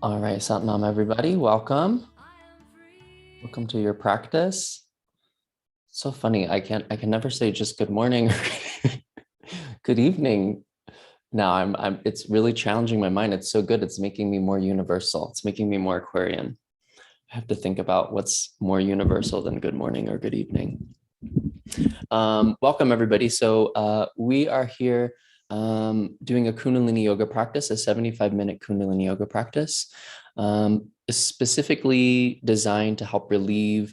All right, Satnam, everybody, welcome. Welcome to your practice. So funny, I can never say just good morning or good evening. Now it's really challenging my mind. It's so good. It's making me more universal. It's making me more Aquarian. I have to think about what's more universal than good morning or good evening. Welcome, everybody. So we are here doing a Kundalini yoga practice, a 75-minute Kundalini yoga practice, specifically designed to help relieve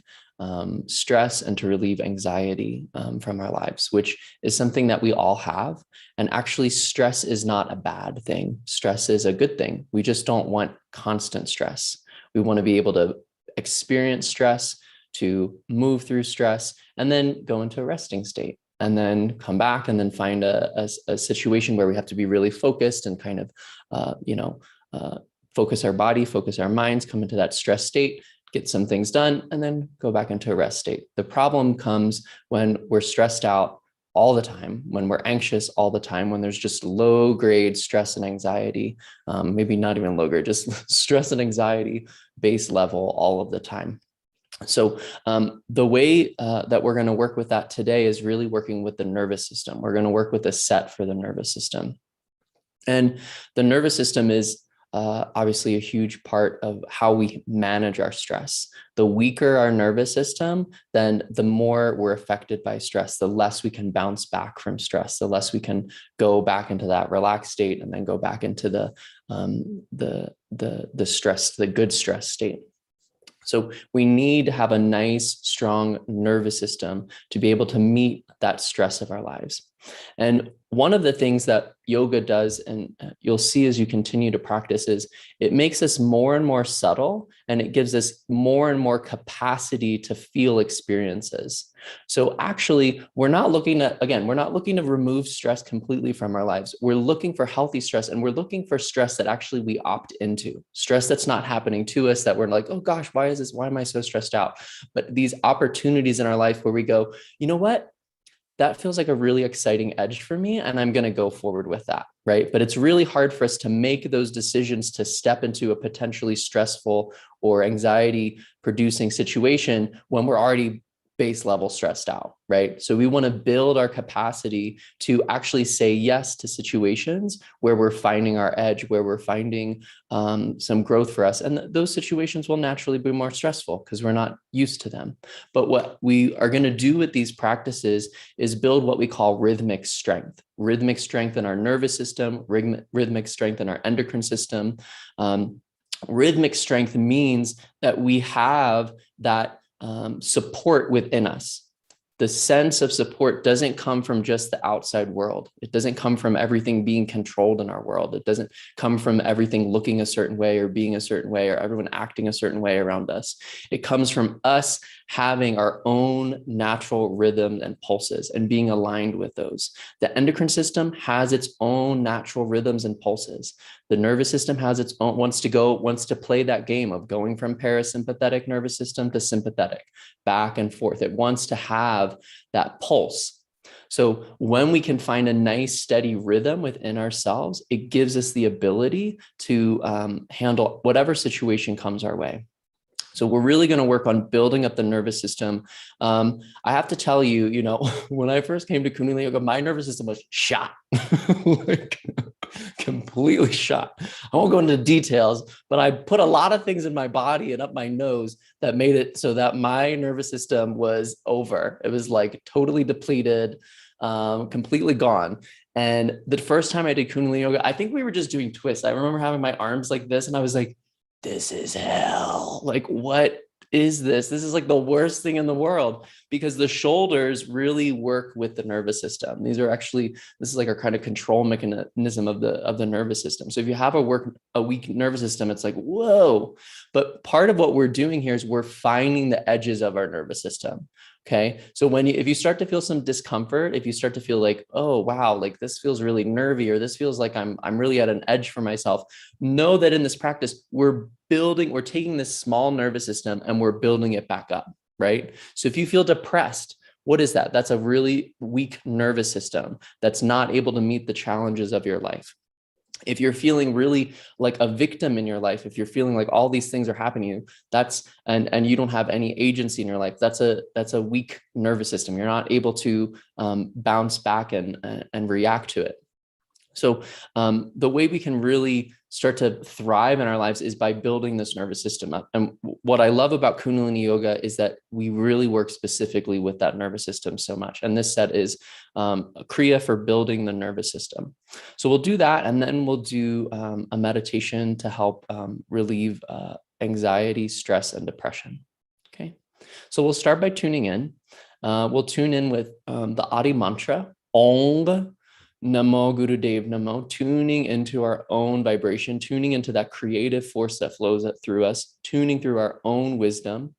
stress and to relieve anxiety from our lives, which is something that we all have. And actually, stress is not a bad thing. Stress is a good thing. We just don't want constant stress. We want to be able to experience stress, to move through stress, and then go into a resting state, and then come back and then find a situation where we have to be really focused and kind of, focus our body, focus our minds, come into that stress state, get some things done, and then go back into a rest state. The problem comes when we're stressed out all the time, when we're anxious all the time, when there's just low grade stress and anxiety, maybe not even low grade, just stress and anxiety base level all of the time. So the way that we're going to work with that today is really working with the nervous system. We're going to work with a set for the nervous system. And the nervous system is obviously a huge part of how we manage our stress. The weaker our nervous system, then the more we're affected by stress, the less we can bounce back from stress, the less we can go back into that relaxed state and then go back into the stress, the good stress state. So we need to have a nice, strong nervous system to be able to meet that stress of our lives. And one of the things that yoga does, and you'll see as you continue to practice, is it makes us more and more subtle, and it gives us more and more capacity to feel experiences. So actually, we're not looking to remove stress completely from our lives. We're looking for healthy stress, and we're looking for stress that actually we opt into, stress that's not happening to us, that we're like, oh gosh, why am I so stressed out? But these opportunities in our life where we go, you know what? That feels like a really exciting edge for me, and I'm going to go forward with that, right? But it's really hard for us to make those decisions to step into a potentially stressful or anxiety producing situation when we're already base level stressed out, right? So we want to build our capacity to actually say yes to situations where we're finding our edge, where we're finding some growth for us. And those situations will naturally be more stressful because we're not used to them. But what we are going to do with these practices is build what we call rhythmic strength in our nervous system, rhythmic strength in our endocrine system. Rhythmic strength means that we have that support within us. The sense of support doesn't come from just the outside world. It doesn't come from everything being controlled in our world. It doesn't come from everything looking a certain way or being a certain way or everyone acting a certain way around us. It comes from us having our own natural rhythms and pulses and being aligned with those. The endocrine system has its own natural rhythms and pulses. The nervous system has its own, wants to play that game of going from parasympathetic nervous system to sympathetic, back and forth. It wants to have that pulse. So when we can find a nice steady rhythm within ourselves, it gives us the ability to handle whatever situation comes our way. So we're really going to work on building up the nervous system. I have to tell you, when I first came to Kundalini Yoga, my nervous system was shot, like completely shot. I won't go into details, but I put a lot of things in my body and up my nose that made it so that my nervous system was over. It was like totally depleted, completely gone. And the first time I did Kundalini Yoga, I think we were just doing twists. I remember having my arms like this, and I was like, this is hell. Like, what is this? This is like the worst thing in the world, because the shoulders really work with the nervous system. This is like our kind of control mechanism of the nervous system. So if you have a weak nervous system, it's like, whoa. But part of what we're doing here is we're finding the edges of our nervous system. Okay. So if you start to feel some discomfort, if you start to feel like, oh, wow, like this feels really nervy, or this feels like I'm really at an edge for myself, know that in this practice, we're taking this small nervous system and we're building it back up, right? So if you feel depressed, what is that? That's a really weak nervous system that's not able to meet the challenges of your life. If you're feeling really like a victim in your life, if you're feeling like all these things are happening to you, and you don't have any agency in your life, that's a weak nervous system. You're not able to bounce back and react to it. So the way we can really start to thrive in our lives is by building this nervous system up. And what I love about Kundalini yoga is that we really work specifically with that nervous system so much. And this set is a kriya for building the nervous system. So we'll do that, and then we'll do a meditation to help relieve anxiety, stress, and depression. Okay. So we'll start by tuning in. We'll tune in with the Adi mantra, Om Namo Gurudev Namo, tuning into our own vibration, tuning into that creative force that flows through us, tuning through our own wisdom.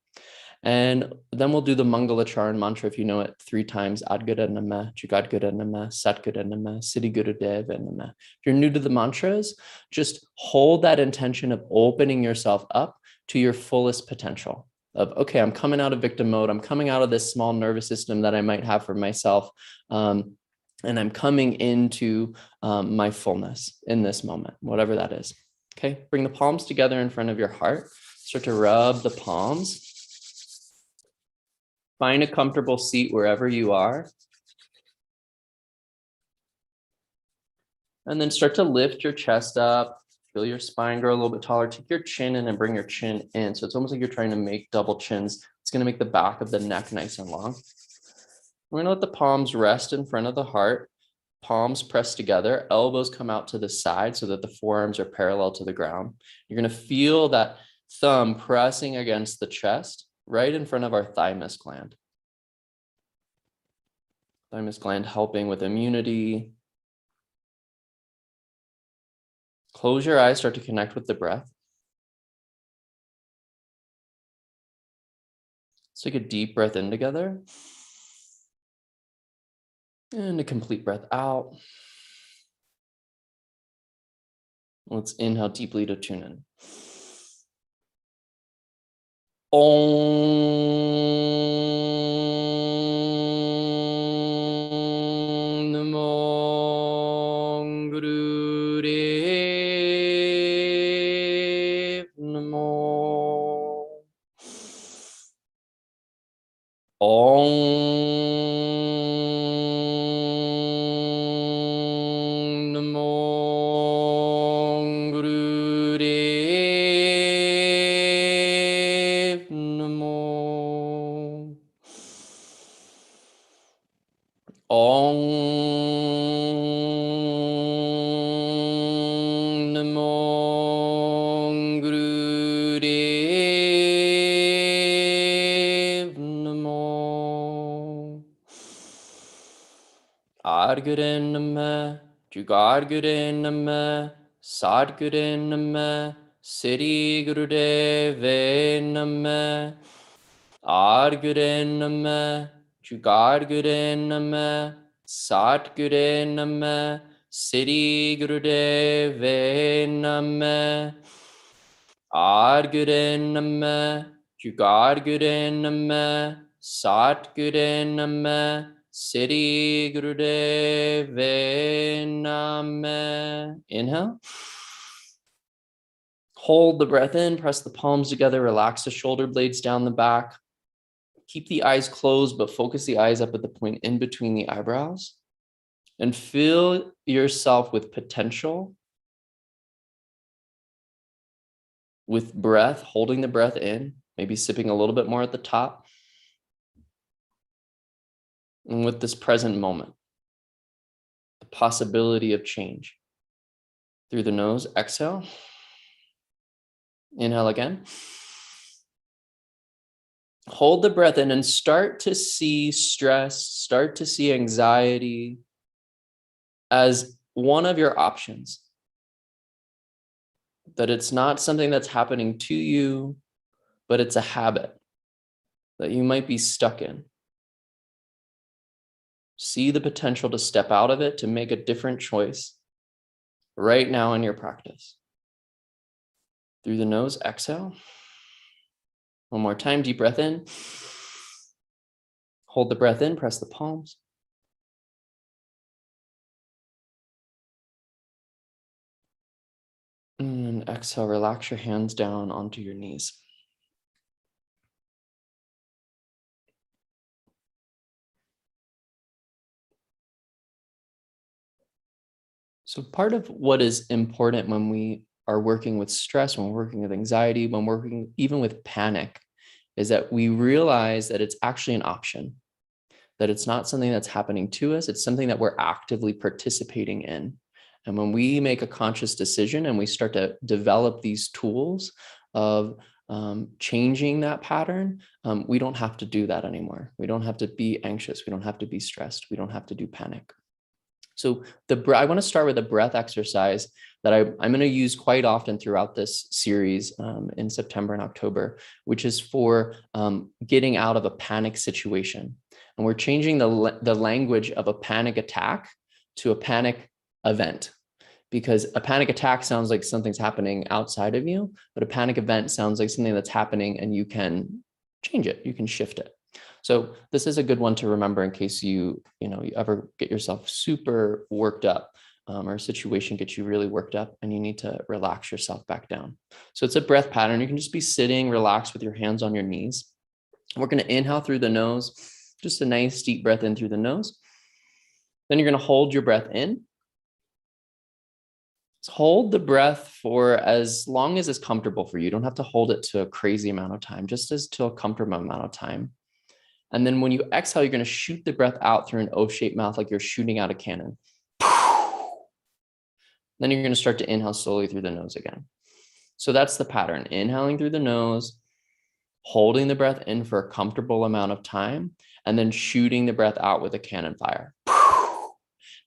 And then we'll do the Mangalacharan mantra, if you know it, 3 times. Adgara Nama, Jugadgara Nama, Satgara Nama, Siddhi Gurudev Nama. If you're new to the mantras, just hold that intention of opening yourself up to your fullest potential. Of, okay, I'm coming out of victim mode. I'm coming out of this small nervous system that I might have for myself. And I'm coming into my fullness in this moment, whatever that is. Okay, bring the palms together in front of your heart. Start to rub the palms. Find a comfortable seat wherever you are. And then start to lift your chest up. Feel your spine grow a little bit taller. Take your chin in and bring your chin in. So it's almost like you're trying to make double chins. It's going to make the back of the neck nice and long. We're going to let the palms rest in front of the heart. Palms pressed together, elbows come out to the side so that the forearms are parallel to the ground. You're going to feel that thumb pressing against the chest right in front of our thymus gland. Thymus gland helping with immunity. Close your eyes, start to connect with the breath. Let's take a deep breath in together. And a complete breath out. Let's inhale deeply to tune in. Om Namo Gurudev Namo. Om Namo Gurudev Namo. Om Namo Gurudev Namo. Adgare Nama, Jugadgare Nama, Sadgare Nama, Siddhi Gurudev Nama. Adgare Nama, Jugadgare Nama, Satgare Nama, Siddhi Gurudev Nama. Adgare Nama, Jugadgare Nama, Satgare Nama, Siddhi Gurudev Nama. Inhale. Hold the breath in, press the palms together, relax the shoulder blades down the back. Keep the eyes closed, but focus the eyes up at the point in between the eyebrows. And fill yourself with potential, with breath, holding the breath in, maybe sipping a little bit more at the top. And with this present moment, the possibility of change. Through the nose, exhale. Inhale again. Hold the breath in and start to see stress, start to see anxiety as one of your options. That it's not something that's happening to you, but it's a habit that you might be stuck in. See the potential to step out of it, to make a different choice right now in your practice. Through the nose, exhale. One more time, deep breath in. Hold the breath in, press the palms. And exhale, relax your hands down onto your knees. So part of what is important when we are working with stress, when we're working with anxiety, when we're working even with panic, is that we realize that it's actually an option, that it's not something that's happening to us, it's something that we're actively participating in. And when we make a conscious decision and we start to develop these tools of changing that pattern, we don't have to do that anymore. We don't have to be anxious. We don't have to be stressed. We don't have to do panic. So I want to start with a breath exercise that I'm going to use quite often throughout this series in September and October, which is for getting out of a panic situation. And we're changing the language of a panic attack to a panic event, because a panic attack sounds like something's happening outside of you, but a panic event sounds like something that's happening and you can change it, you can shift it. So this is a good one to remember in case you ever get yourself super worked up, or a situation gets you really worked up and you need to relax yourself back down. So it's a breath pattern. You can just be sitting relaxed with your hands on your knees. We're going to inhale through the nose, just a nice deep breath in through the nose. Then you're going to hold your breath in. Just hold the breath for as long as it's comfortable for you. You don't have to hold it to a crazy amount of time, just as to a comfortable amount of time. And then when you exhale, you're going to shoot the breath out through an O-shaped mouth like you're shooting out a cannon. Then you're going to start to inhale slowly through the nose again. So that's the pattern. Inhaling through the nose, holding the breath in for a comfortable amount of time, and then shooting the breath out with a cannon fire.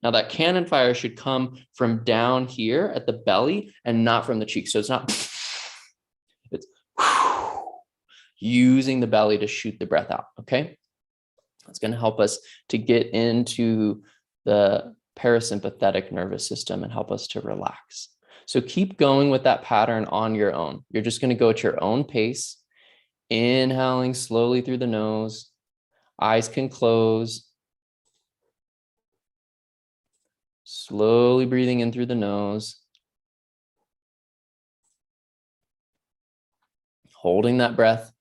Now that cannon fire should come from down here at the belly and not from the cheek. So it's not, it's using the belly to shoot the breath out, okay? That's going to help us to get into the parasympathetic nervous system and help us to relax. So keep going with that pattern on your own. You're just going to go at your own pace, inhaling slowly through the nose. Eyes can close. Slowly breathing in through the nose. Holding that breath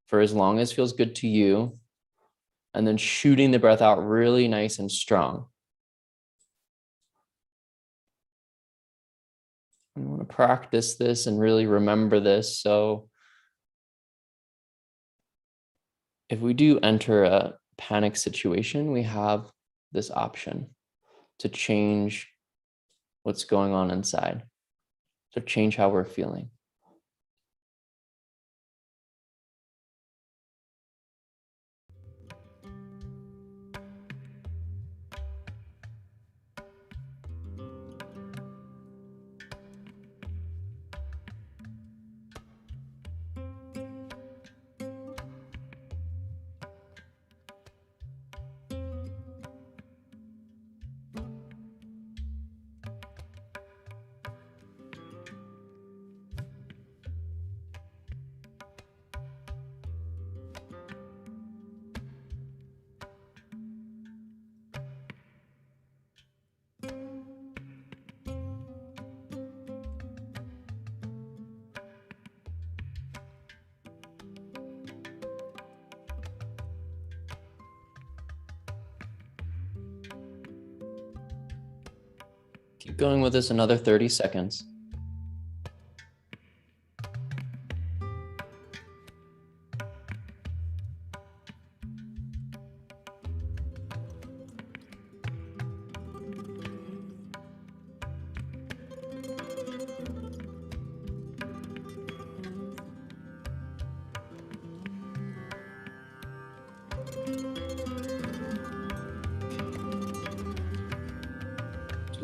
for as long as feels good to you. And then shooting the breath out really nice and strong. I want to practice this and really remember this. So if we do enter a panic situation, we have this option to change what's going on inside, to change how we're feeling. Keep going with this another 30 seconds.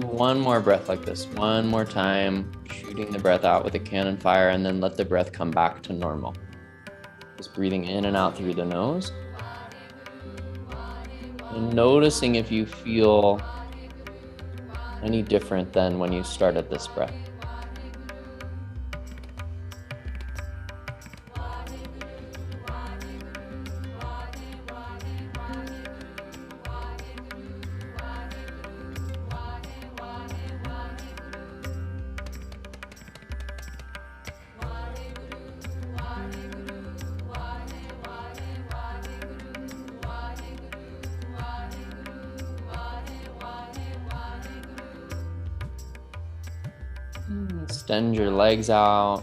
One more breath like this, one more time, shooting the breath out with a cannon fire, and then let the breath come back to normal. Just breathing in and out through the nose. And noticing if you feel any different than when you started this breath. Extend your legs out.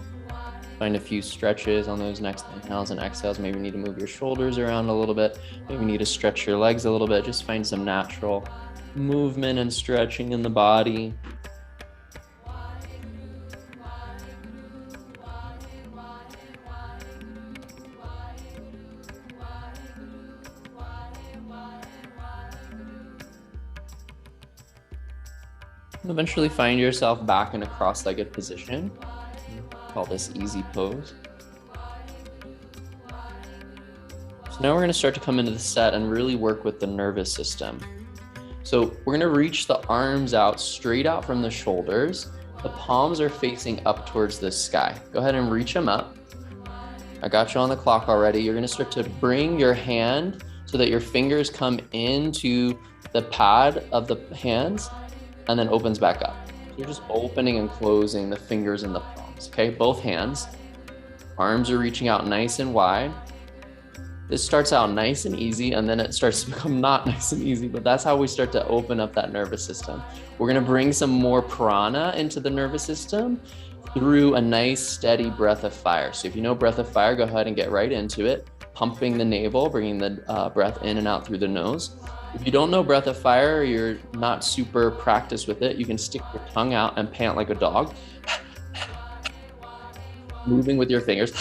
Find a few stretches on those next inhales and exhales. Maybe you need to move your shoulders around a little bit. Maybe you need to stretch your legs a little bit. Just find some natural movement and stretching in the body. Eventually find yourself back in a cross-legged position. Call this easy pose. So now we're going to start to come into the set and really work with the nervous system. So we're going to reach the arms out straight out from the shoulders. The palms are facing up towards the sky. Go ahead and reach them up. I got you on the clock already. You're going to start to bring your hand so that your fingers come into the pad of the hands and then opens back up. So you're just opening and closing the fingers and the palms, okay? Both hands. Arms are reaching out nice and wide. This starts out nice and easy, and then it starts to become not nice and easy, but that's how we start to open up that nervous system. We're gonna bring some more prana into the nervous system through a nice steady breath of fire. So if you know breath of fire, go ahead and get right into it. Pumping the navel, bringing the breath in and out through the nose. If you don't know breath of fire, or you're not super practiced with it, you can stick your tongue out and pant like a dog. Moving with your fingers.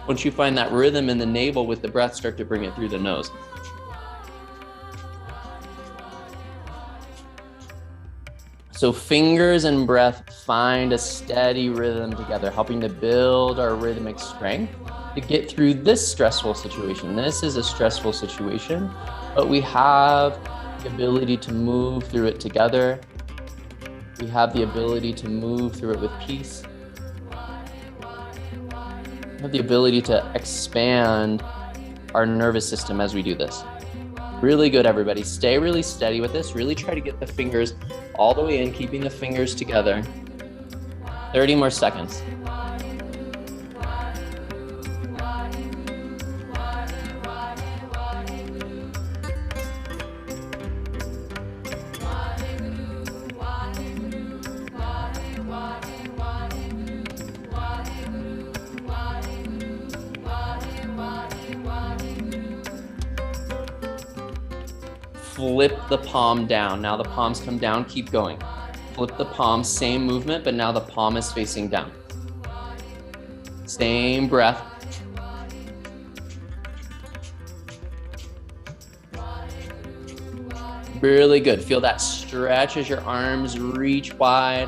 Once you find that rhythm in the navel with the breath, start to bring it through the nose. So fingers and breath find a steady rhythm together, helping to build our rhythmic strength to get through this stressful situation. This is a stressful situation, but we have the ability to move through it together. We have the ability to move through it with peace. We have the ability to expand our nervous system as we do this. Really good, everybody. Stay really steady with this. Really try to get the fingers all the way in, keeping the fingers together. 30 more seconds. Flip the palm down. Now the palms come down, keep going. Flip the palm, same movement, but now the palm is facing down. Same breath. Really good. Feel that stretch as your arms reach wide.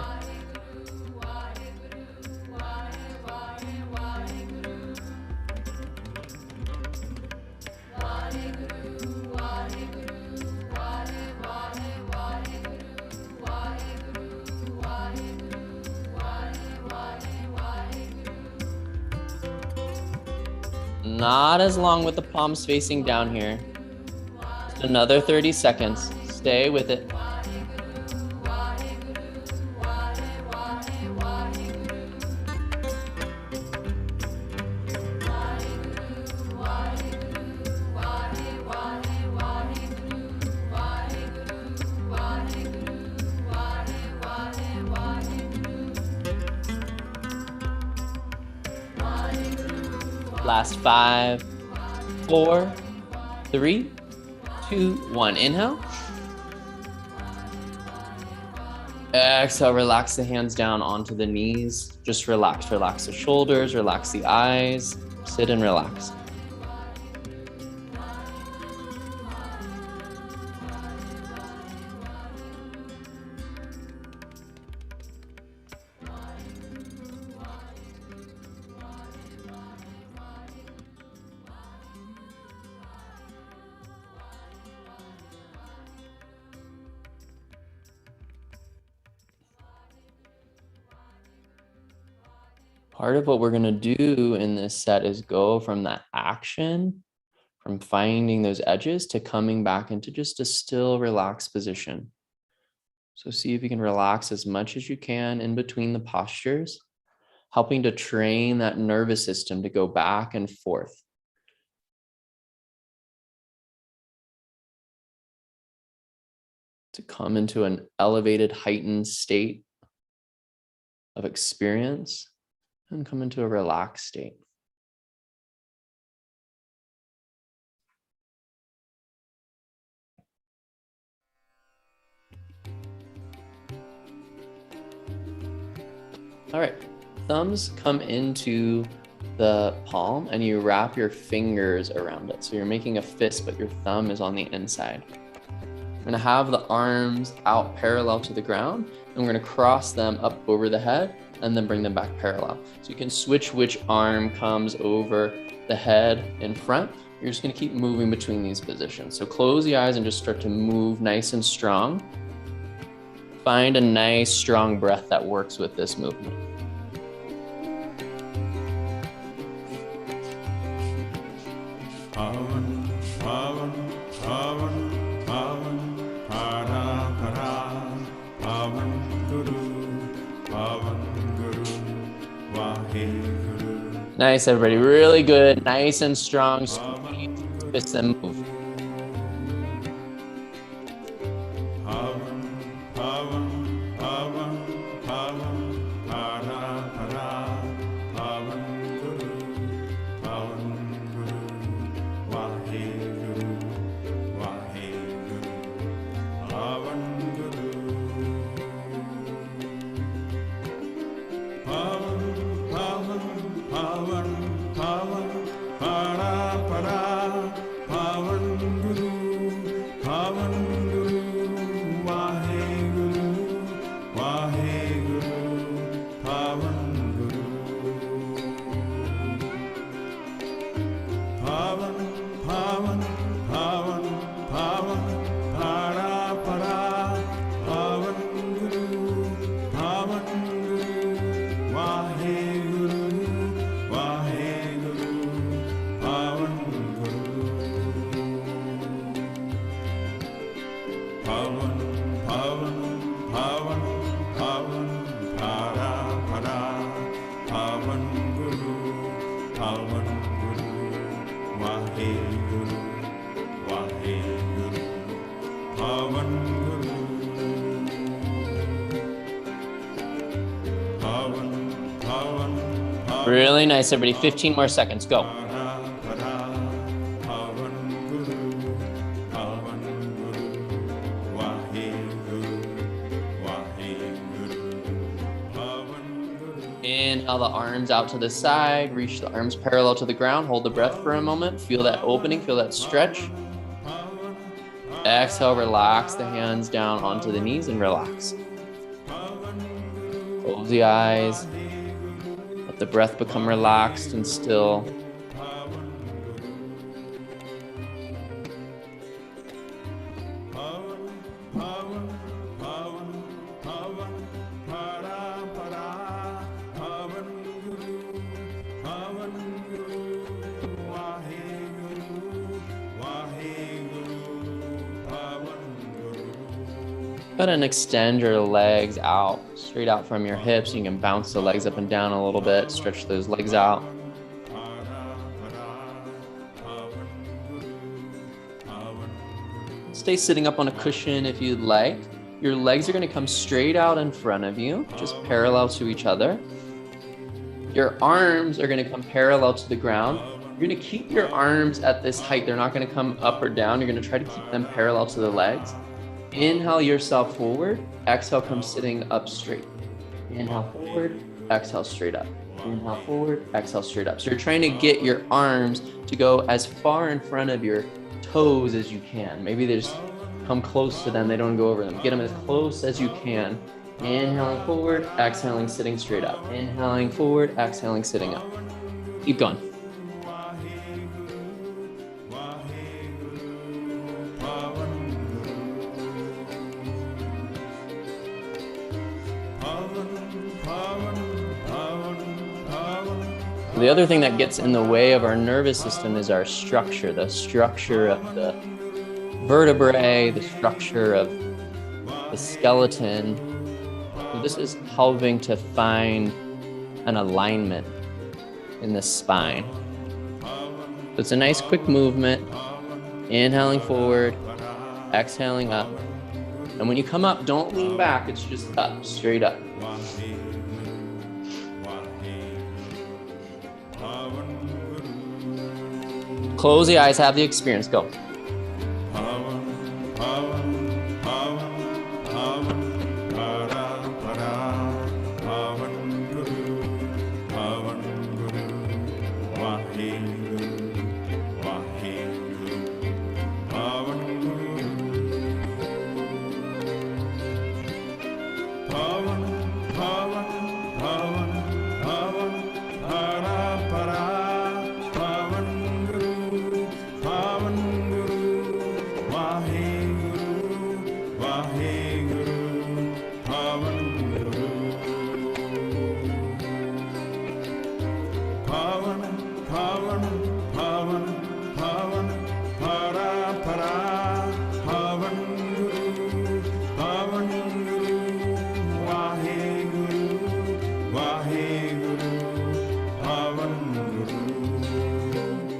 Not as long with the palms facing down here. Just another 30 seconds. Stay with it. Last 5, 4, 3, 2, 1. Inhale. Exhale, relax the hands down onto the knees. Just relax. Relax the shoulders, relax the eyes. Sit and relax. Part of what we're going to do in this set is go from that action, from finding those edges, to coming back into just a still, relaxed position. So see if you can relax as much as you can in between the postures, helping to train that nervous system to go back and forth. to come into an elevated, heightened state of experience and come into a relaxed state. All right, thumbs come into the palm and you wrap your fingers around it. So you're making a fist, but your thumb is on the inside. We're gonna have the arms out parallel to the ground, and we're gonna cross them up over the head and then bring them back parallel. So you can switch which arm comes over the head in front. You're just gonna keep moving between these positions. So close the eyes and just start to move nice and strong. Find a nice, strong breath that works with this movement. Nice, everybody. Really good. Nice and strong. Squeeze, twist, and move. Really nice, everybody. 15 more seconds. Go. Inhale the arms out to the side. Reach the arms parallel to the ground. Hold the breath for a moment. Feel that opening. Feel that stretch. Exhale, relax the hands down onto the knees and relax. Close the eyes. Let the breath become relaxed and still. Go ahead and extend your legs out, straight out from your hips. You can bounce the legs up and down a little bit, stretch those legs out. Stay sitting up on a cushion if you'd like. Your legs are going to come straight out in front of you, just parallel to each other. Your arms are going to come parallel to the ground. You're going to keep your arms at this height. They're not going to come up or down. You're going to try to keep them parallel to the legs. Inhale yourself forward. Exhale, come sitting up straight. Inhale forward, exhale straight up. Inhale forward, exhale straight up. So you're trying to get your arms to go as far in front of your toes as you can. Maybe they just come close to them. They don't go over them. Get them as close as you can. Inhaling forward, exhaling, sitting straight up. Inhaling forward, exhaling, sitting up. Keep going. The other thing that gets in the way of our nervous system is our structure, the structure of the vertebrae, the structure of the skeleton. This is helping to find an alignment in the spine. So it's a nice quick movement, inhaling forward, exhaling up, And when you come up, don't lean back. It's just up, straight up. Close the eyes, have the experience. Go.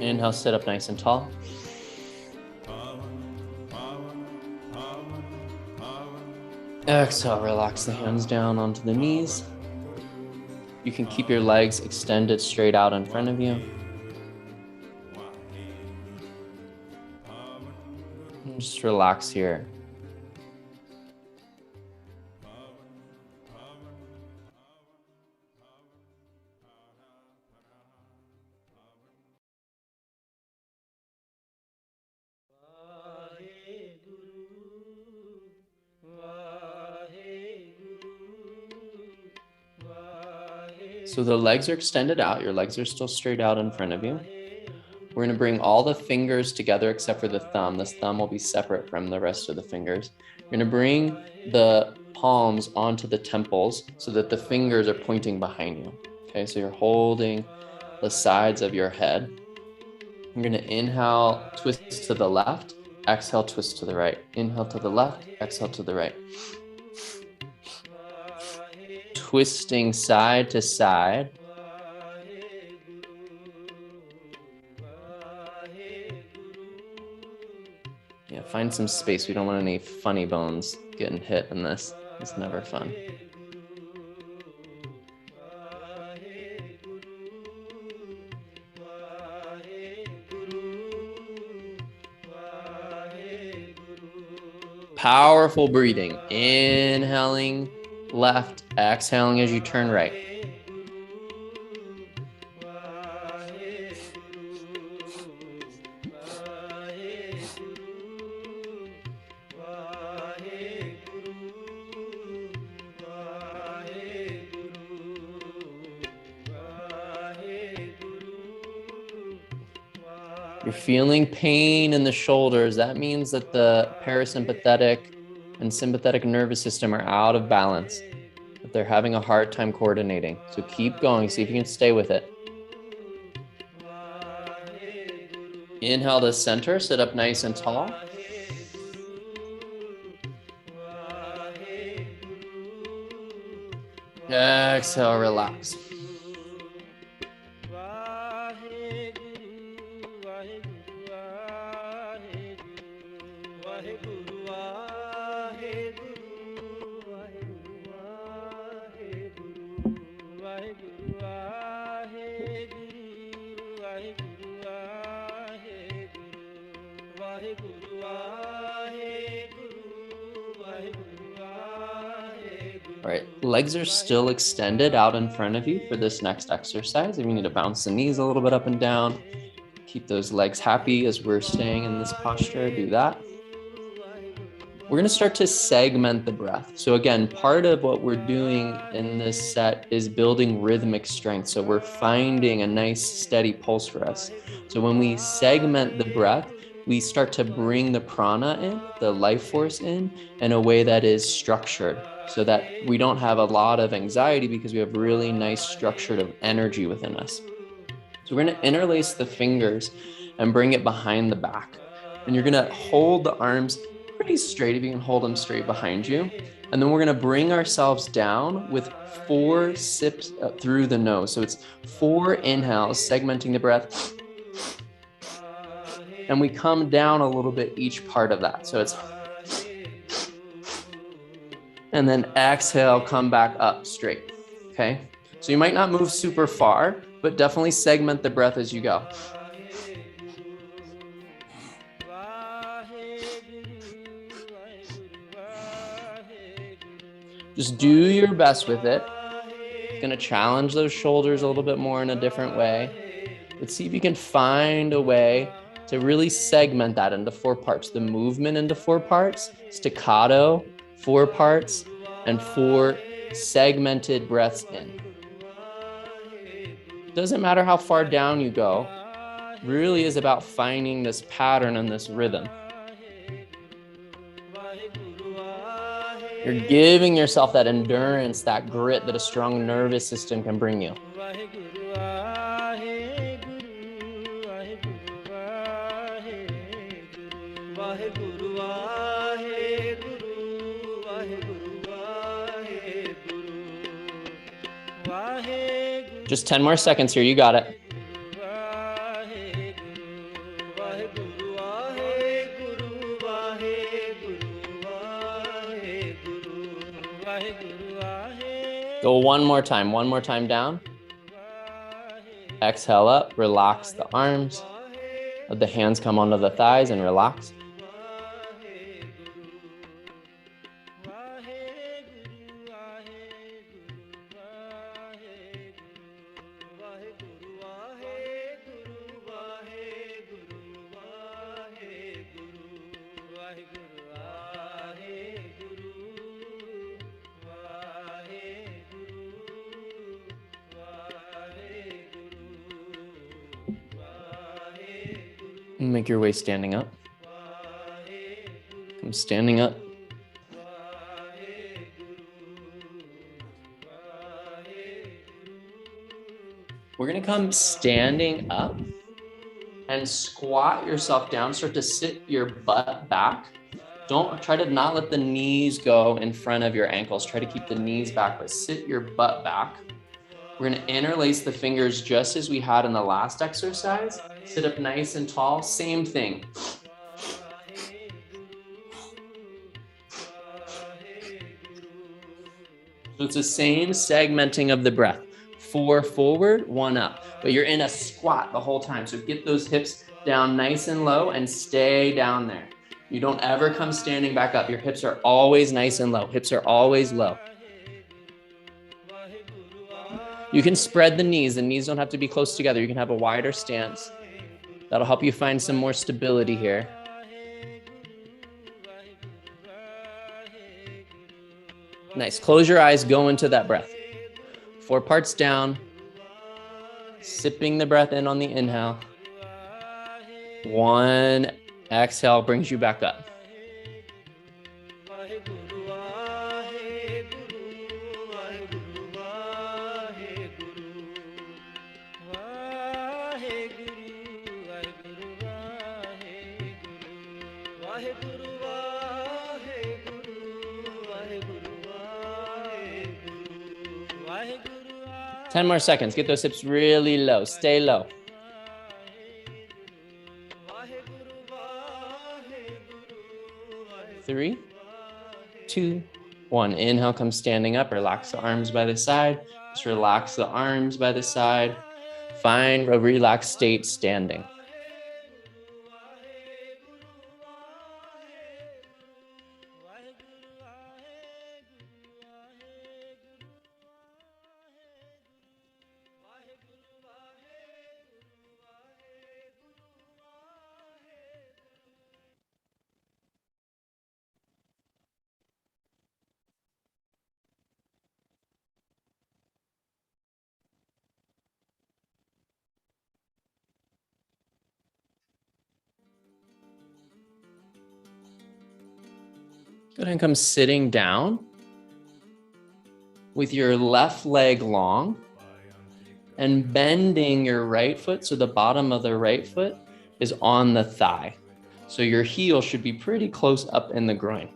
Inhale, sit up nice and tall. Exhale, relax the hands down onto the knees. You can keep your legs extended straight out in front of you. And just relax here. So the legs are extended out. Your legs are still straight out in front of you. We're going to bring all the fingers together except for the thumb. This thumb will be separate from the rest of the fingers. You're going to bring the palms onto the temples so that the fingers are pointing behind you. Okay, so you're holding the sides of your head. You're going to inhale, twist to the left, exhale, twist to the right. Inhale to the left, exhale to the right. Twisting side to side. Yeah, find some space. We don't want any funny bones getting hit in this. It's never fun. Powerful breathing. Inhaling left, exhaling as you turn right. You're feeling pain in the shoulders. That means that the parasympathetic and sympathetic nervous system are out of balance, that they're having a hard time coordinating. So keep going, see if you can stay with it. Inhale to center, sit up nice and tall. Exhale, relax. All right, legs are still extended out in front of you for this next exercise. If you need to bounce the knees a little bit up and down, keep those legs happy as we're staying in this posture, do that. We're going to start to segment the breath. So again, part of what we're doing in this set is building rhythmic strength. So we're finding a nice steady pulse for us. So when we segment the breath, we start to bring the prana in, the life force in a way that is structured so that we don't have a lot of anxiety because we have really nice structure of energy within us. So we're going to interlace the fingers and bring it behind the back. And you're going to hold the arms pretty straight if you can hold them straight behind you. And then we're going to bring ourselves down with 4 sips through the nose. So it's 4 inhales, segmenting the breath. And we come down a little bit each part of that. So it's And then exhale, come back up straight. Okay. So you might not move super far, but definitely segment the breath as you go. Just do your best with it. It's going to challenge those shoulders a little bit more in a different way. But see if you can find a way to really segment that into 4 parts. The movement into 4 parts, staccato, 4 parts, and 4 segmented breaths in. Doesn't matter how far down you go, really is about finding this pattern and this rhythm. You're giving yourself that endurance, that grit that a strong nervous system can bring you. Just 10 more seconds here. You got it. Go one more time down. Exhale up, relax the arms. Let the hands come onto the thighs and relax. Make your way standing up. Come standing up. We're going to come standing up and squat yourself down. Start to sit your butt back. Don't try to not let the knees go in front of your ankles. Try to keep the knees back, but sit your butt back. We're going to interlace the fingers just as we had in the last exercise. Sit up nice and tall. Same thing. So it's the same segmenting of the breath. 4 forward, 1 up. But you're in a squat the whole time. So get those hips down nice and low and stay down there. You don't ever come standing back up. Your hips are always nice and low. Hips are always low. You can spread the knees. The knees don't have to be close together. You can have a wider stance. That'll help you find some more stability here. Nice. Close your eyes. Go into that breath. 4 parts down. Sipping the breath in on the inhale. 1 exhale brings you back up. Ten more seconds. Get those hips really low. Stay low. Three, 2, 1. Inhale, come standing up. Relax the arms by the side. Just relax the arms by the side. Find a relaxed state standing. Go ahead and come sitting down with your left leg long and bending your right foot so the bottom of the right foot is on the thigh. So your heel should be pretty close up in the groin.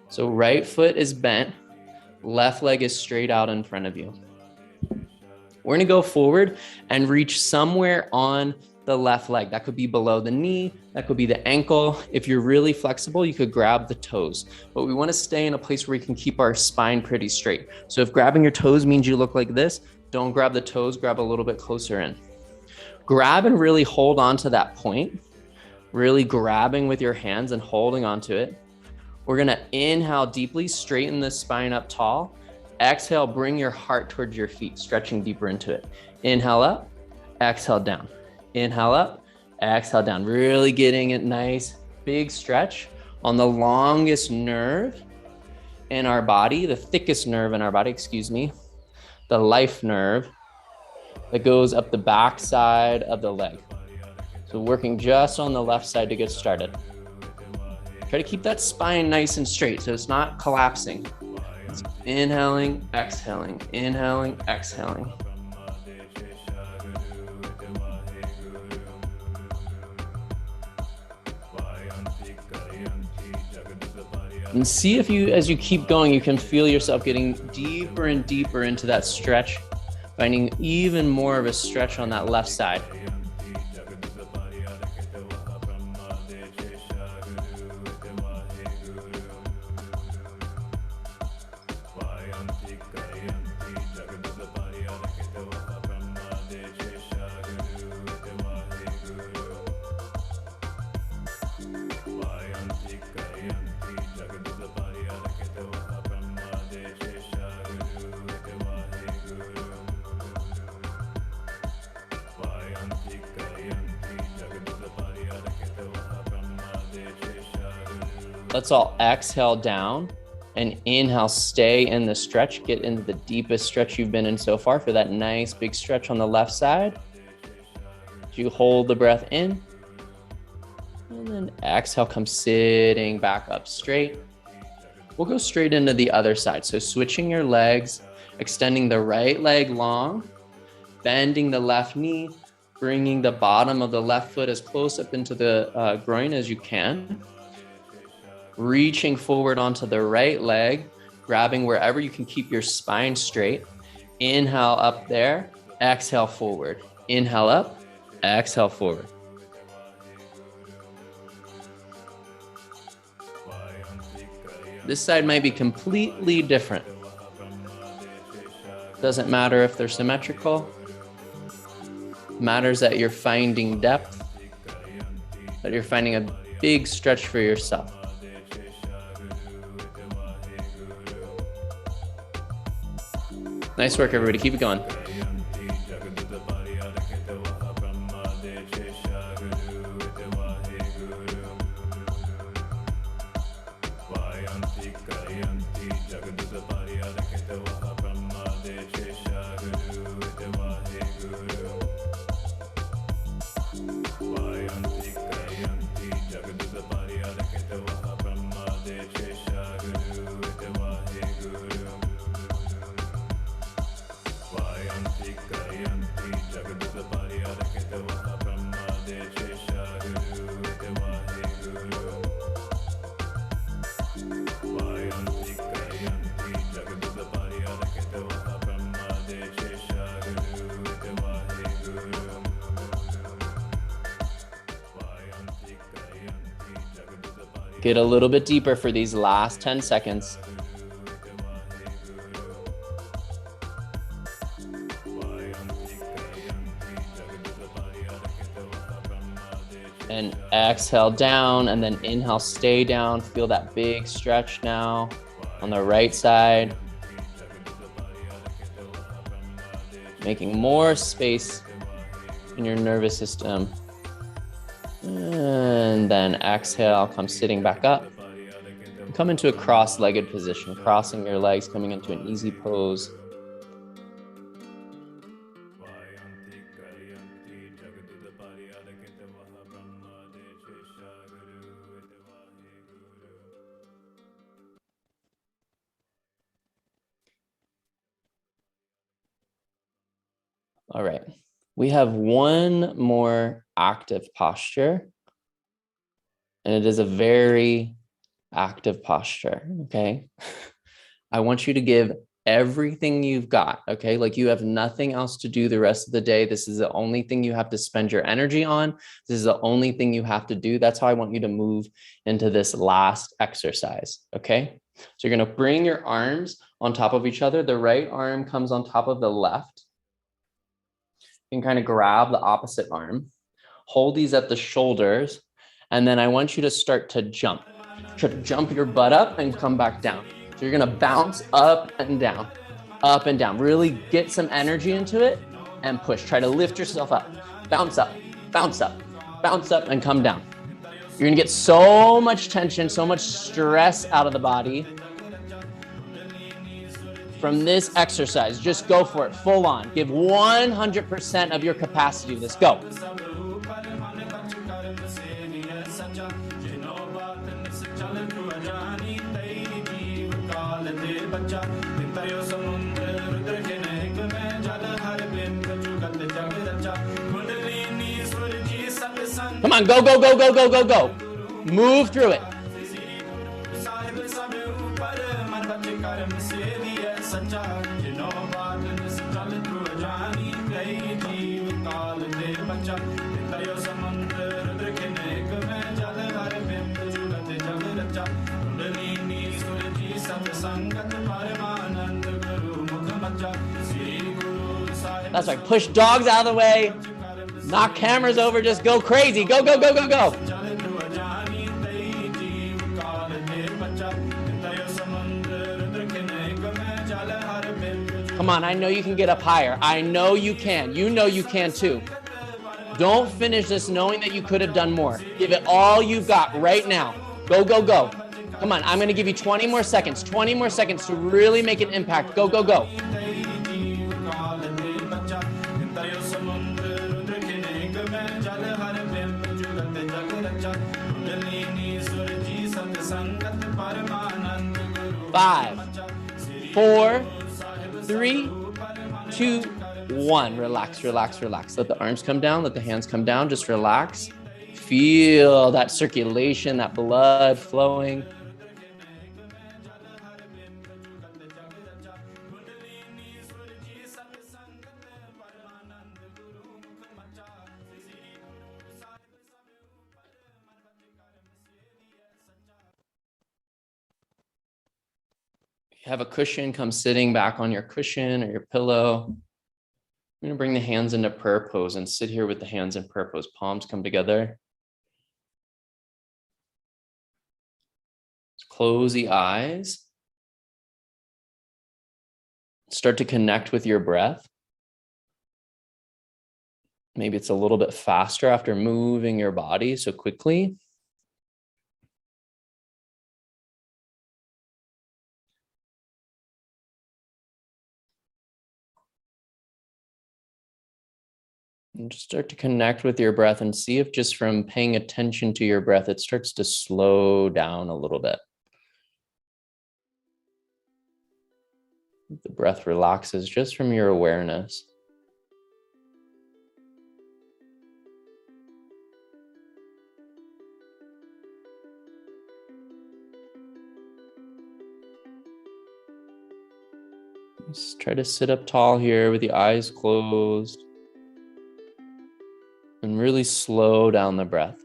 So right foot is bent, left leg is straight out in front of you. We're gonna go forward and reach somewhere on the left leg. That could be below the knee. That could be the ankle. If you're really flexible, you could grab the toes. But we want to stay in a place where we can keep our spine pretty straight. So if grabbing your toes means you look like this, don't grab the toes, grab a little bit closer in. Grab and really hold on to that point. Really grabbing with your hands and holding onto it. We're gonna inhale deeply, straighten the spine up tall. Exhale, bring your heart towards your feet, stretching deeper into it. Inhale up, exhale down. Inhale up, exhale down. Really getting it nice, big stretch on the longest nerve in our body, the thickest nerve in our body, the life nerve that goes up the back side of the leg. So working just on the left side to get started. Try to keep that spine nice and straight so it's not collapsing. It's inhaling, exhaling, inhaling, exhaling. And see if you, as you keep going, you can feel yourself getting deeper and deeper into that stretch, finding even more of a stretch on that left side. Let's all exhale down and inhale, stay in the stretch, get into the deepest stretch you've been in so far for that nice big stretch on the left side. You hold the breath in and then exhale, come sitting back up straight. We'll go straight into the other side. So switching your legs, extending the right leg long, bending the left knee, bringing the bottom of the left foot as close up into the groin as you can. Reaching forward onto the right leg, grabbing wherever you can keep your spine straight. Inhale up there, exhale forward. Inhale up, exhale forward. This side might be completely different. Doesn't matter if they're symmetrical. Matters that you're finding depth, that you're finding a big stretch for yourself. Nice work, everybody. Keep it going. Get a little bit deeper for these last 10 seconds. And exhale down, and then inhale, stay down. Feel that big stretch now on the right side. Making more space in your nervous system. And then exhale, come sitting back up. Come into a cross-legged position, crossing your legs, coming into an easy pose. All right, we have one more active posture, and it is a very active posture, okay? I want you to give everything you've got, okay? Like you have nothing else to do the rest of the day. This is the only thing you have to spend your energy on. This is the only thing you have to do. That's how I want you to move into this last exercise, okay? So you're going to bring your arms on top of each other. The right arm comes on top of the left. You can kind of grab the opposite arm, hold these at the shoulders, and then I want you to start to jump. Jump your butt up and come back down. So you're gonna bounce up and down, up and down. Really get some energy into it and push. Try to lift yourself up. Bounce up, bounce up, bounce up, and come down. You're gonna get so much tension, so much stress out of the body from this exercise. Just go for it, full on. Give 100% of your capacity to this. Go. Come on, go, go, go, go, go, go, go. Move through it. That's right. Push dogs out of the way. Knock cameras over. Just go crazy. Go, go, go, go, go. Come on. I know you can get up higher. I know you can. You know you can too. Don't finish this knowing that you could have done more. Give it all you've got right now. Go, go, go. Come on. I'm going to give you 20 more seconds. 20 more seconds to really make an impact. Go, go, go. Five, 4, 3, 2, 1. Relax, relax, relax. Let the arms come down. Let the hands come down. Just relax. Feel that circulation, that blood flowing. If you have a cushion, come sitting back on your cushion or your pillow. I'm going to bring the hands into prayer pose and sit here with the hands in prayer pose. Palms come together. Close the eyes. Start to connect with your breath. Maybe it's a little bit faster after moving your body so quickly. And just start to connect with your breath and see if just from paying attention to your breath, it starts to slow down a little bit. The breath relaxes just from your awareness. Just try to sit up tall here with the eyes closed. And really slow down the breath.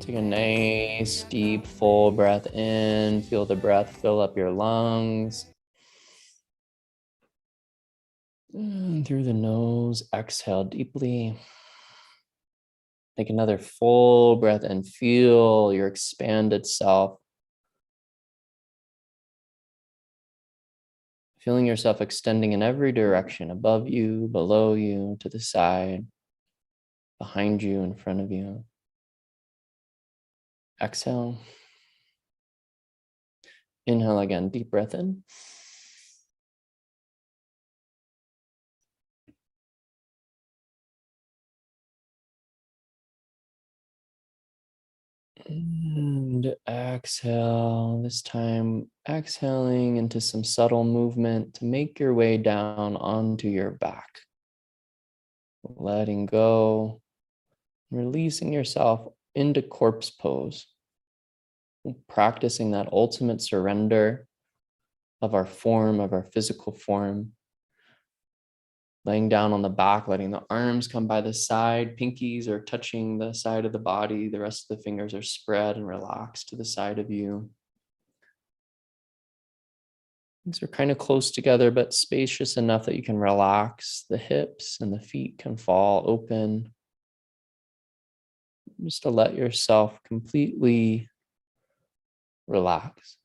Take a nice, deep, full breath in. Feel the breath fill up your lungs. And through the nose, exhale deeply. Take another full breath and feel your expanded self. Feeling yourself extending in every direction, above you, below you, to the side, behind you, in front of you. Exhale. Inhale again, deep breath in. And exhale, this time exhaling into some subtle movement to make your way down onto your back. Letting go, releasing yourself into corpse pose. Practicing that ultimate surrender of our form, of our physical form. Laying down on the back, letting the arms come by the side, pinkies are touching the side of the body, the rest of the fingers are spread and relaxed to the side of you. These are kind of close together, but spacious enough that you can relax. The hips and the feet can fall open. Just to let yourself completely relax.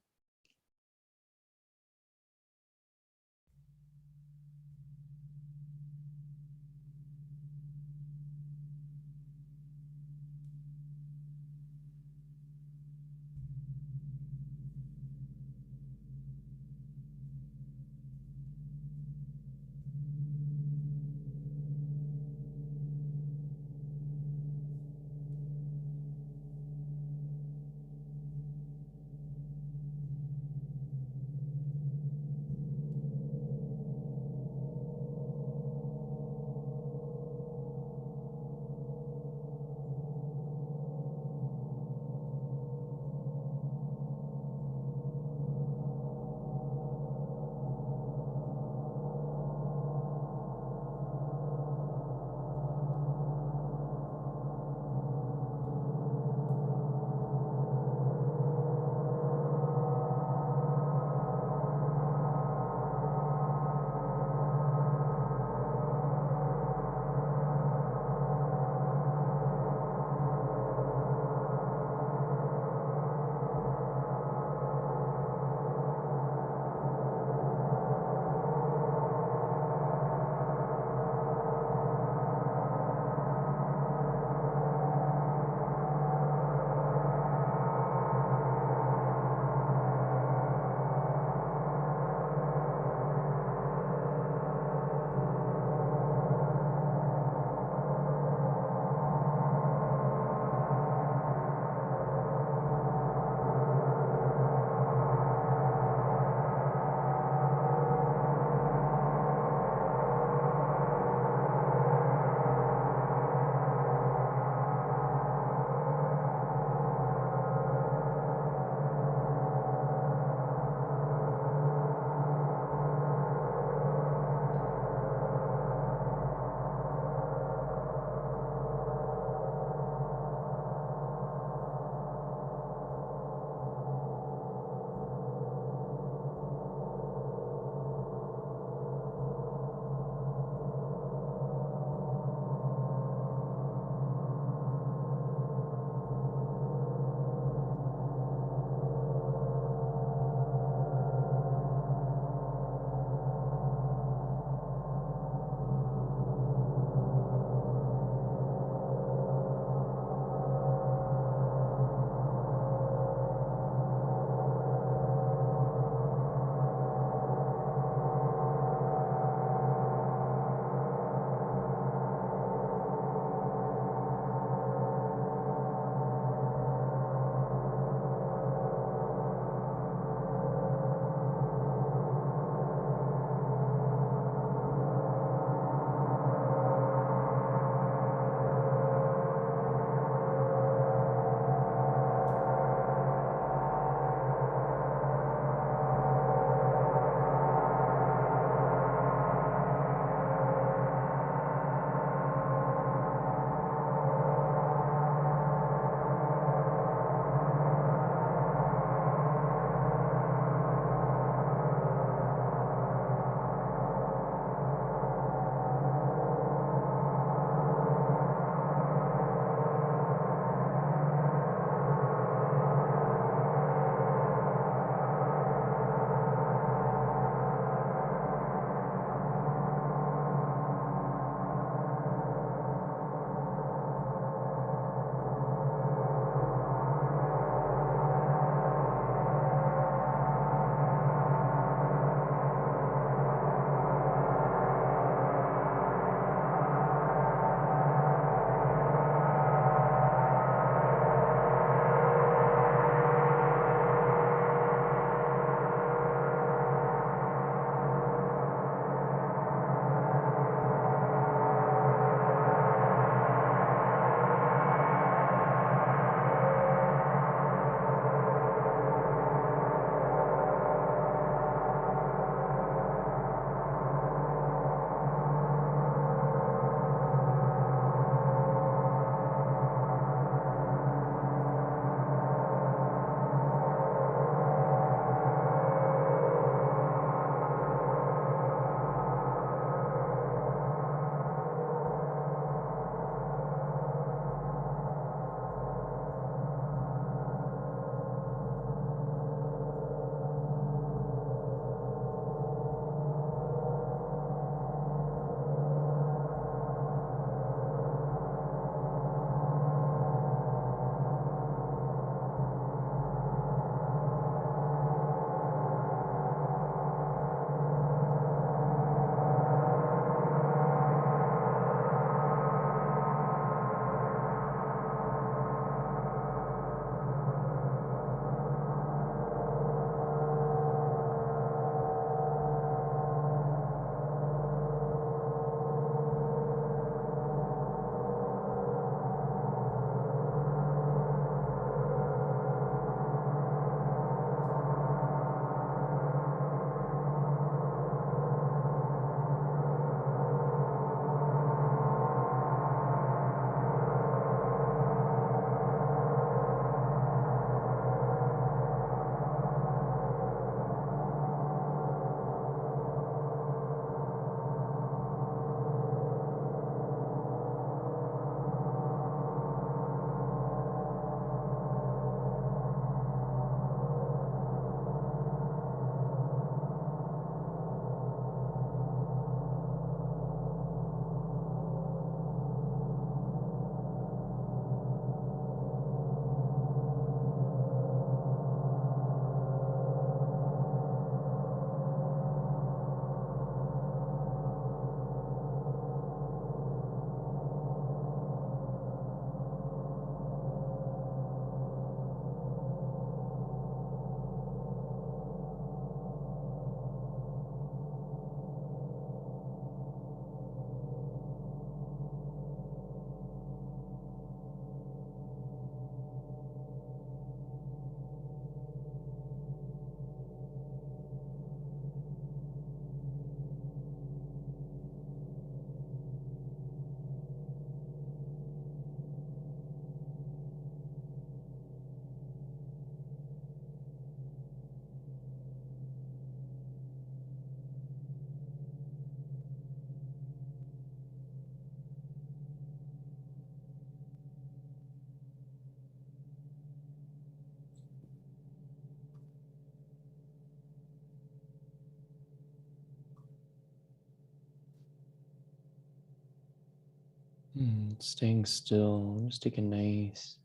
Staying still, just take a nice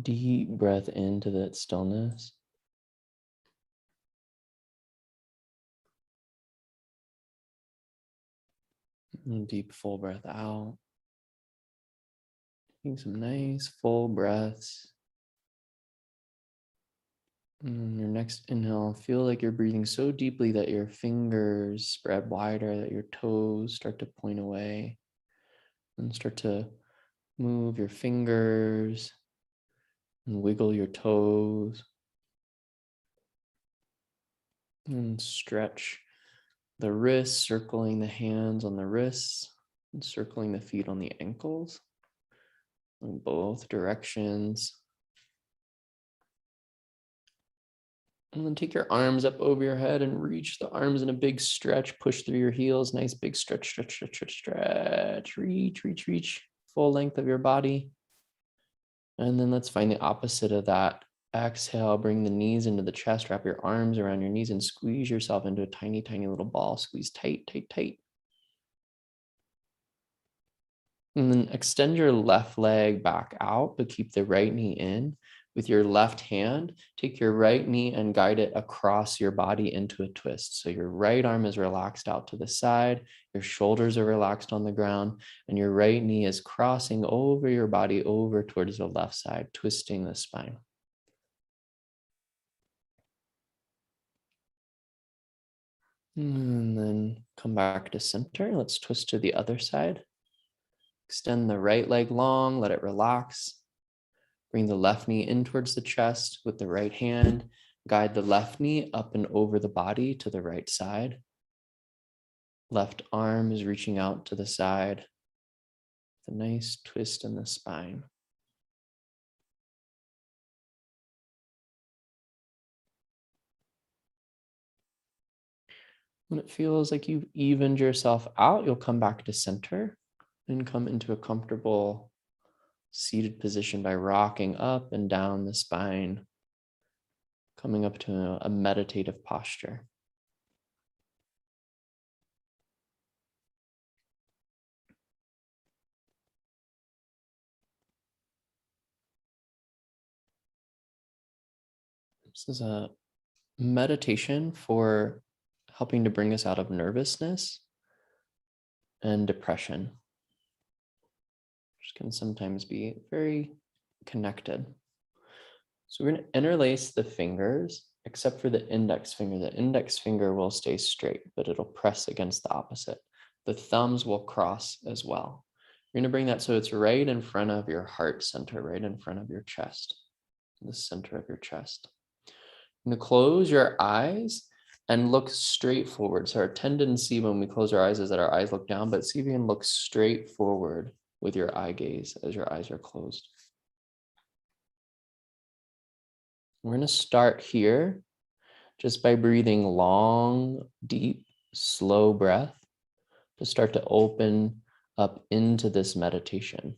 deep breath into that stillness. And deep full breath out. Taking some nice full breaths. And your next inhale, feel like you're breathing so deeply that your fingers spread wider, that your toes start to point away. And start to move your fingers and wiggle your toes. And stretch the wrists, circling the hands on the wrists, and circling the feet on the ankles in both directions. And then take your arms up over your head and reach the arms in a big stretch. Push through your heels. Nice big stretch, stretch, stretch, stretch, stretch. Reach, reach, reach. Full length of your body. And then let's find the opposite of that. Exhale, bring the knees into the chest. Wrap your arms around your knees and squeeze yourself into a tiny, tiny little ball. Squeeze tight, tight, tight. And then extend your left leg back out, but keep the right knee in. With your left hand, take your right knee and guide it across your body into a twist. So your right arm is relaxed out to the side, your shoulders are relaxed on the ground, and your right knee is crossing over your body over towards the left side, twisting the spine. And then come back to center. Let's twist to the other side. Extend the right leg long, let it relax. Bring the left knee in towards the chest with the right hand. Guide the left knee up and over the body to the right side. Left arm is reaching out to the side. With a nice twist in the spine. When it feels like you've evened yourself out, you'll come back to center and come into a comfortable seated position by rocking up and down the spine, coming up to a meditative posture. This is a meditation for helping to bring us out of nervousness and depression, which can sometimes be very connected. So we're going to interlace the fingers, except for the index finger. The index finger will stay straight, but it'll press against the opposite. The thumbs will cross as well. You're going to bring that so it's right in front of your heart center, right in front of your chest, the center of your chest. You're going to close your eyes and look straight forward. So our tendency when we close our eyes is that our eyes look down, but see if you can look straight forward with your eye gaze as your eyes are closed. We're going to start here just by breathing long, deep, slow breath to start to open up into this meditation.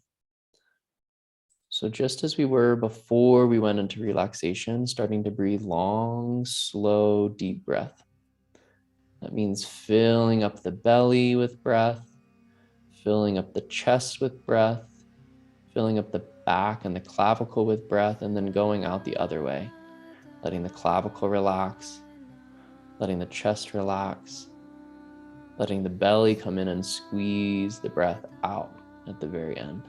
So just as we were before we went into relaxation, starting to breathe long, slow, deep breath. That means filling up the belly with breath, filling up the chest with breath, filling up the back and the clavicle with breath, and then going out the other way, letting the clavicle relax, letting the chest relax, letting the belly come in and squeeze the breath out at the very end.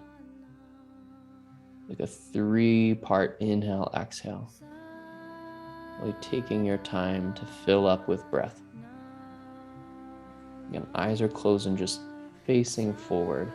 Like a 3-part inhale, exhale. Really taking your time to fill up with breath. Again, eyes are closed and just facing forward.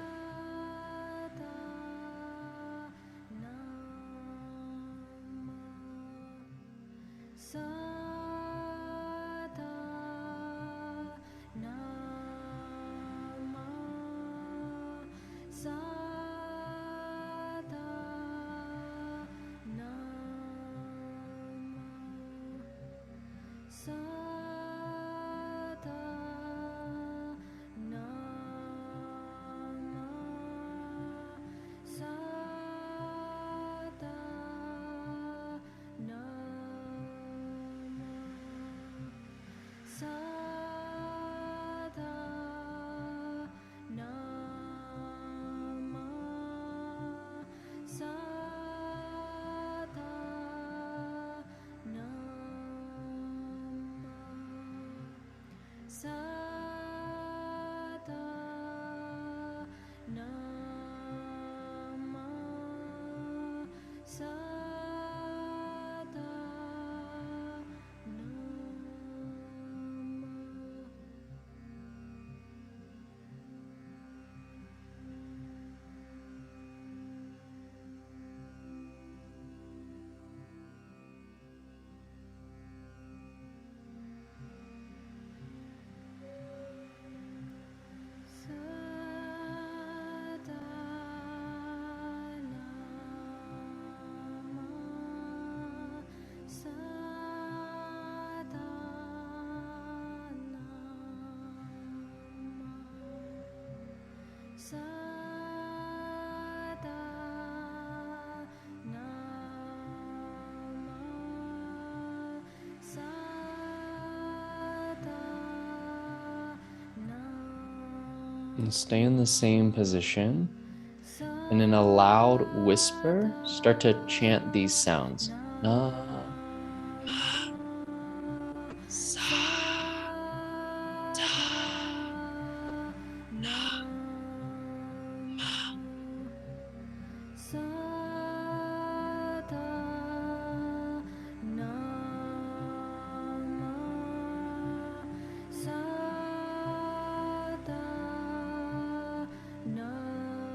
And stay in the same position. And in a loud whisper, start to chant these sounds. Na, sa, ta, na, ma.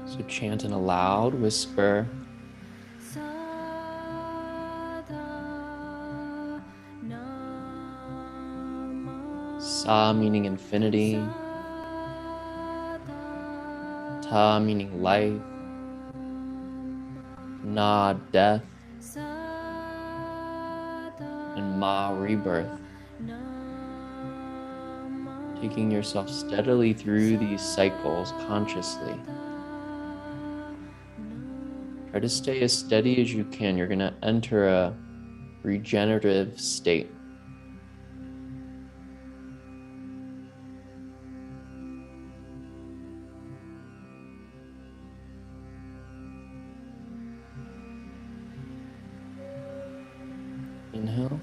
So chant in a loud whisper. Sa meaning infinity. Ta meaning life. Na death. And ma rebirth. Taking yourself steadily through these cycles consciously. Try to stay as steady as you can. You're going to enter a regenerative state. Inhale.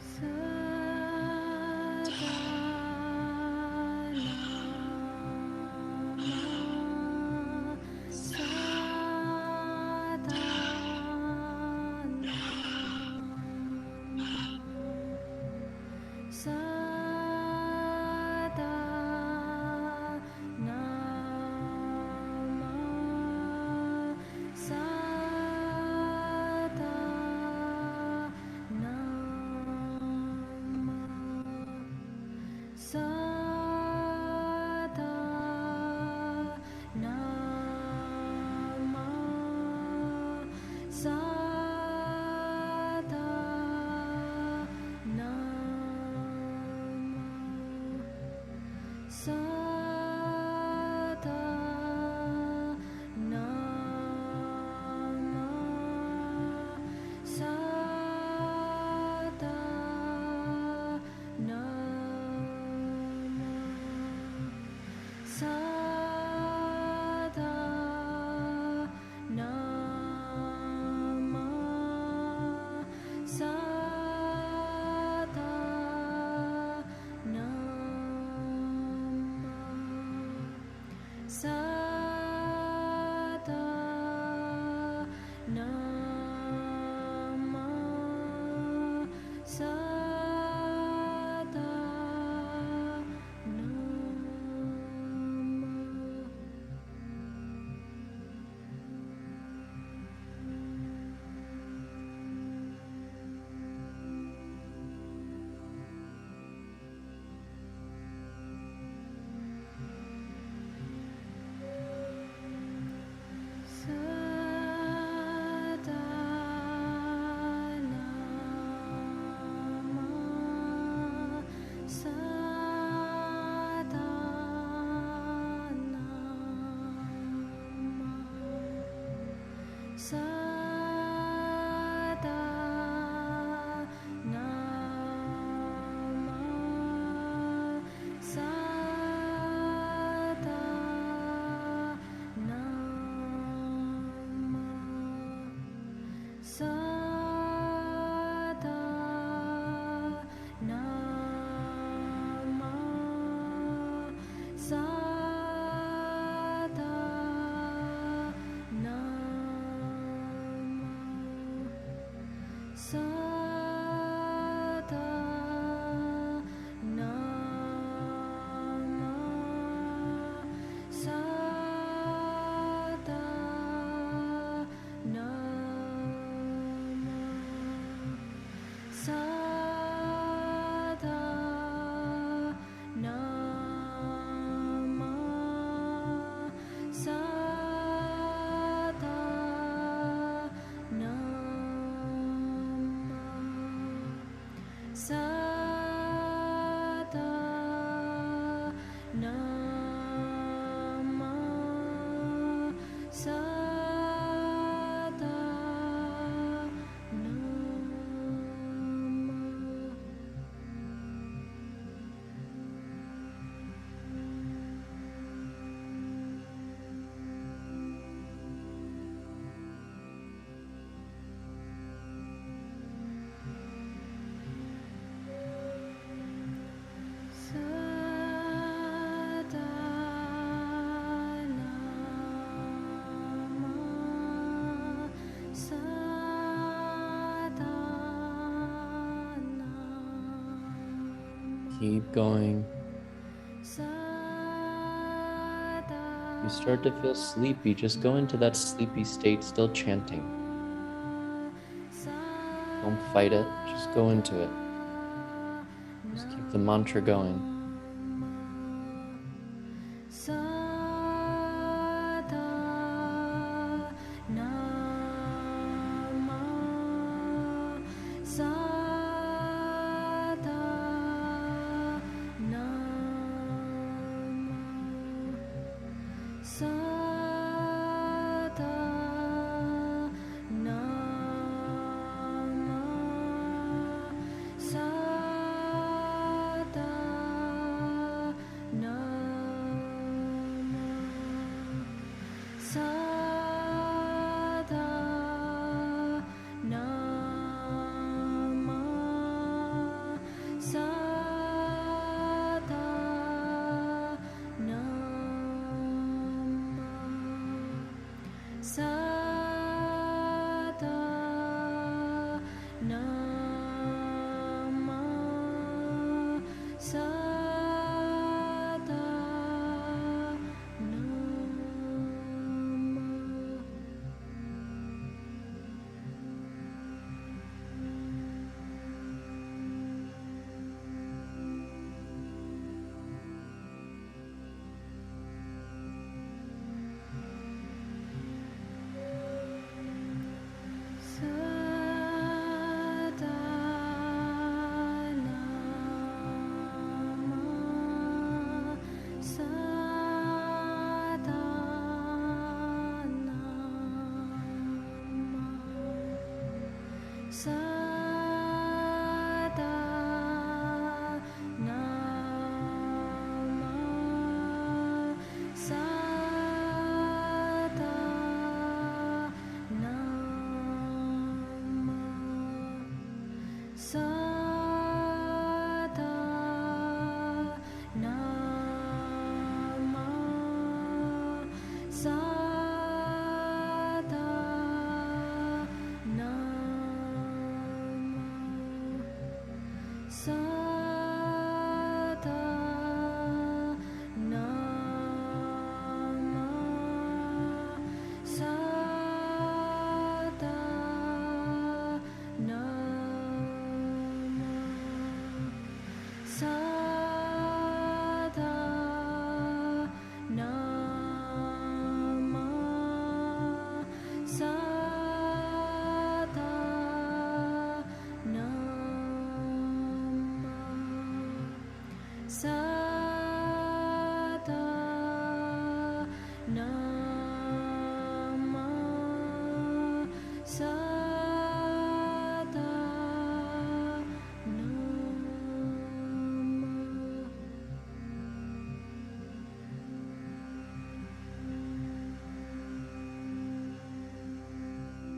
Keep going. You start to feel sleepy, just go into that sleepy state, still chanting. Don't fight it, just go into it. Just keep the mantra going.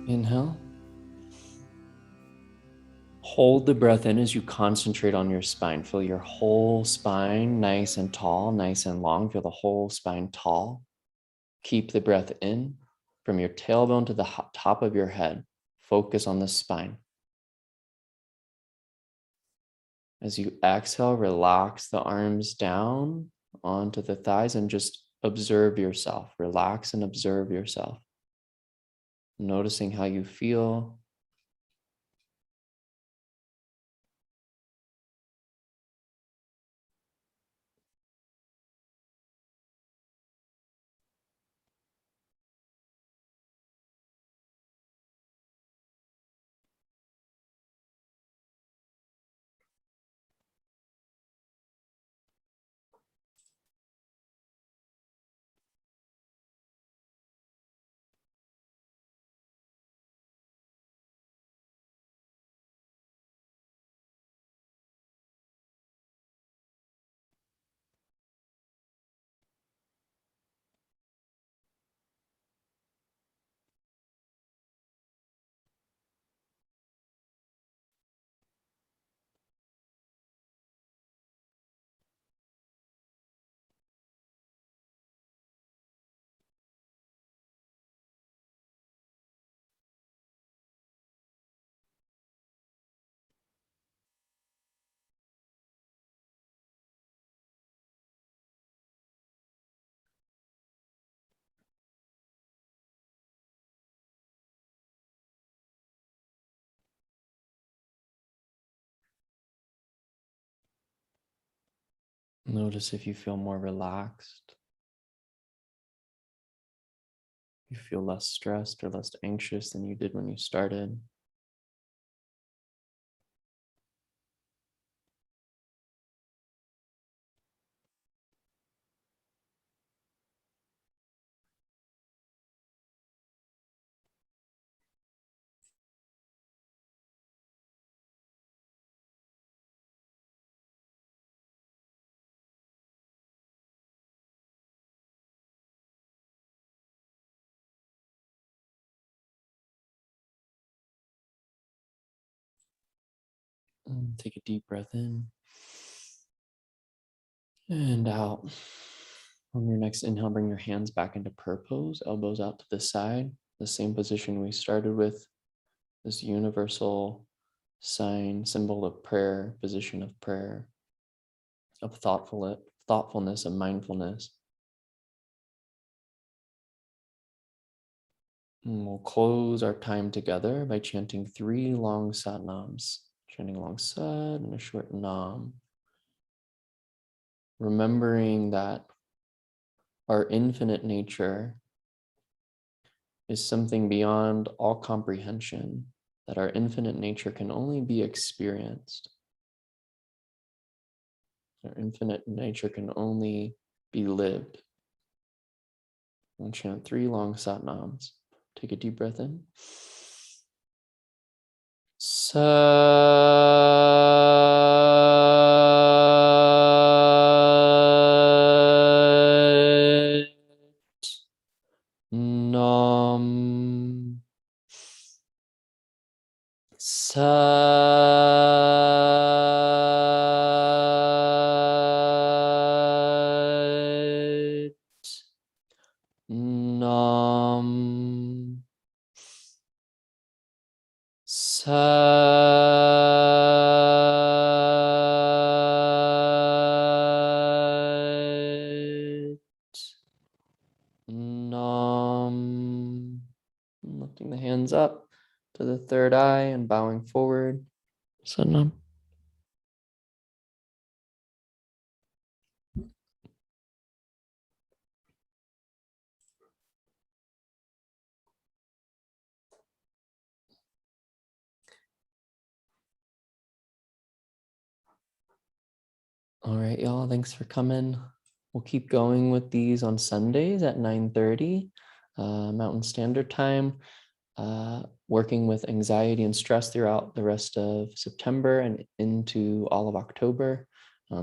Inhale. Hold the breath in as you concentrate on your spine. Feel your whole spine nice and tall, nice and long. Feel the whole spine tall. Keep the breath in from your tailbone to the top of your head. Focus on the spine. As you exhale, relax the arms down onto the thighs and just observe yourself. Relax and observe yourself. Noticing how you feel. Notice if you feel more relaxed. You feel less stressed or less anxious than you did when you started. Take a deep breath in and out. On your next inhale, bring your hands back into prayer pose, elbows out to the side, the same position we started with, this universal sign, symbol of prayer, position of prayer, of thoughtfulness and mindfulness. And we'll close our time together by chanting 3 long satnams, chanting a long sat and a short nam. Remembering that our infinite nature is something beyond all comprehension, that our infinite nature can only be experienced. Our infinite nature can only be lived. We'll chant 3 long satnams. Take a deep breath in. Sat Nam. Sat Nam. Sat Nam. Lifting the hands up to the third eye and bowing forward. Sat Nam. All right, y'all. Thanks for coming. We'll keep going with these on Sundays at 9:30 Mountain Standard Time, working with anxiety and stress throughout the rest of September and into all of October.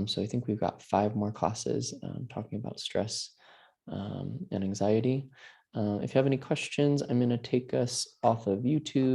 So I think we've got 5 more classes talking about stress and anxiety. If you have any questions, I'm going to take us off of YouTube.